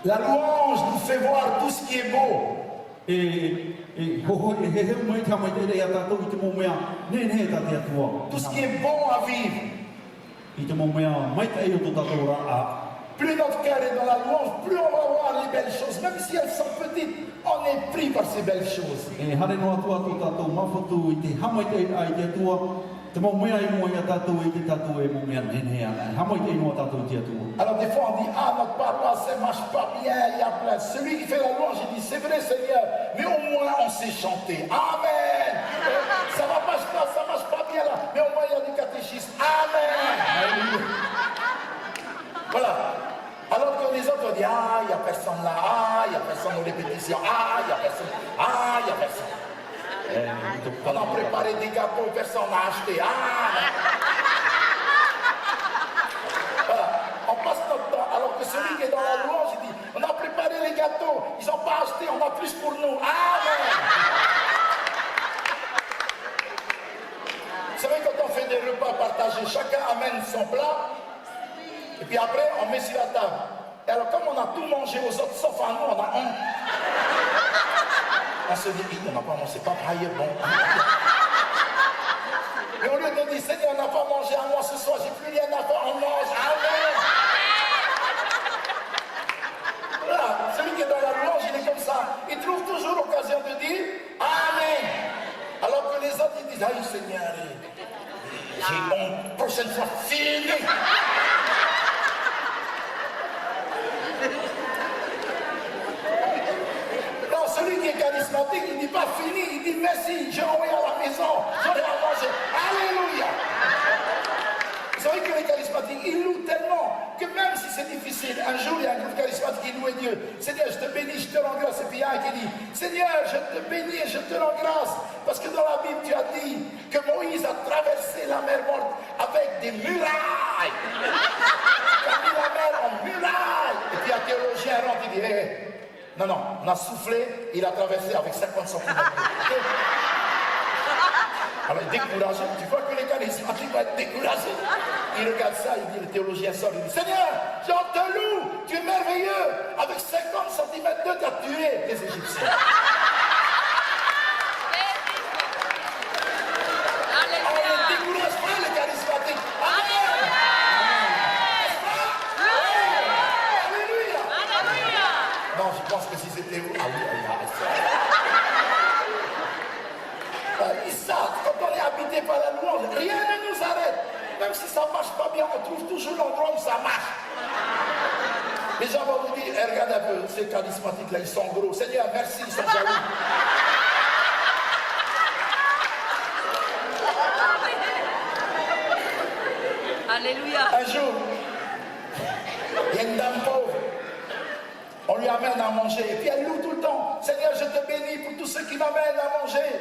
La louange nous fait voir tout ce qui est beau. Tout ce qui est bon à vivre. Plus notre cœur est dans la louange, plus on va voir les belles choses. Même si elles sont petites, on est pris par ces belles choses. Alors des fois on dit, ah notre paroisse ça marche pas bien, il y a plein. Celui qui fait la louange, il dit, c'est vrai Seigneur, mais au moins on sait chanter. Amen. Ça marche pas bien là, mais au moins il y a du catéchisme. Amen. Voilà. Alors que les autres disent, ah, il n'y a personne là, ah, il n'y a personne aux répétitions, ah, il n'y a personne, ah, il n'y a personne. On a préparé des gâteaux, personne n'a acheté, ah. Voilà. On passe notre temps, alors que celui qui est dans la louange, il dit, on a préparé les gâteaux, ils n'ont pas acheté, on a plus pour nous, amen. Vous savez, quand on fait des repas partagés, chacun amène son plat. Et puis après, on met sur la table. Et alors, comme on a tout mangé aux autres, sauf à nous, on a un. On se dit, on n'a pas mangé, c'est pas pareil, bon. Et au lieu de dire, Seigneur, on n'a pas mangé à moi ce soir, j'ai plus rien à faire, on mange. Amen. Voilà, celui qui est dans la louange, il est comme ça. Il trouve toujours l'occasion de dire, Amen. Alors que les autres, ils disent, aïe Seigneur, j'ai honte, prochaine fois, fini. Celui qui est charismatique, il ne dit pas fini, il dit merci, j'ai envoyé à la maison, j'aurai à manger. Alléluia. Vous savez que les charismatiques, ils louent tellement que même si c'est difficile, un jour il y a un groupe charismatique qui louait Dieu. Seigneur, je te bénis, je te rends grâce. Et puis il y a un qui dit, Seigneur, je te bénis et je te rends grâce. Parce que dans la Bible, tu as dit que Moïse a traversé la mer morte avec des murailles. Il a mis la mer en muraille. Et puis un théologien rentre, il dit, hey, non, on a soufflé, il a traversé avec 50 cm. Alors il est découragé, tu vois que les charismatiques vont être découragés. Il regarde ça, il dit, le théologien sort, il dit, Seigneur, je te loue, tu es merveilleux, avec 50 cm d'eau, tu as tué les Égyptiens. On ne décourage pas les charismatiques. Amen. Non, je pense que si c'était vous. Ah oui, ils savent, quand on est habité par la louange, rien ne nous arrête. Même si ça ne marche pas bien, on trouve toujours l'endroit où ça marche. Les gens vont vous dire, hey, regarde un peu, ces charismatiques-là, ils sont gros. Seigneur, merci, ils sont jaloux. Alléluia. Un jour, il y a une dame pauvre. On lui amène à manger et puis elle loue tout le temps. Seigneur, je te bénis pour tous ceux qui m'amènent à manger.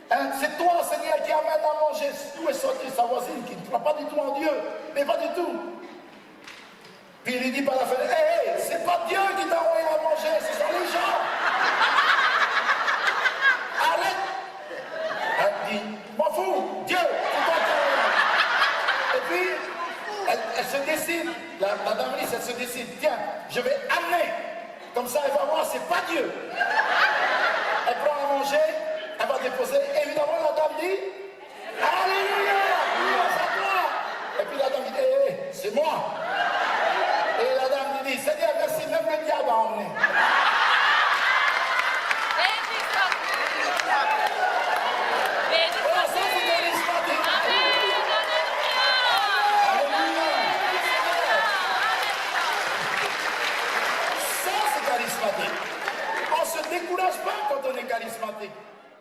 Hein, c'est toi, Seigneur, qui amène à manger. Où est sortie sa voisine qui ne croit pas du tout en Dieu, mais pas du tout. Puis il lui dit par la fenêtre, hé, c'est pas Dieu qui t'a envoyé à manger, ce sont les gens. Arrête. Elle dit, m'en fous, Dieu, c'est toi qui t'as. Et puis, elle se décide, la dame lisse, elle se décide, tiens, je vais amener. Comme ça, elle va voir, c'est pas Dieu. Elle prend à manger, elle va déposer. Évidemment, la dame dit, Alléluia, louange à toi. Et puis la dame dit, hé, c'est moi. Et la dame lui dit, Seigneur, merci, même le diable a emmené. Voilà, ça c'est charismatique. On ne se décourage pas quand on est charismatique.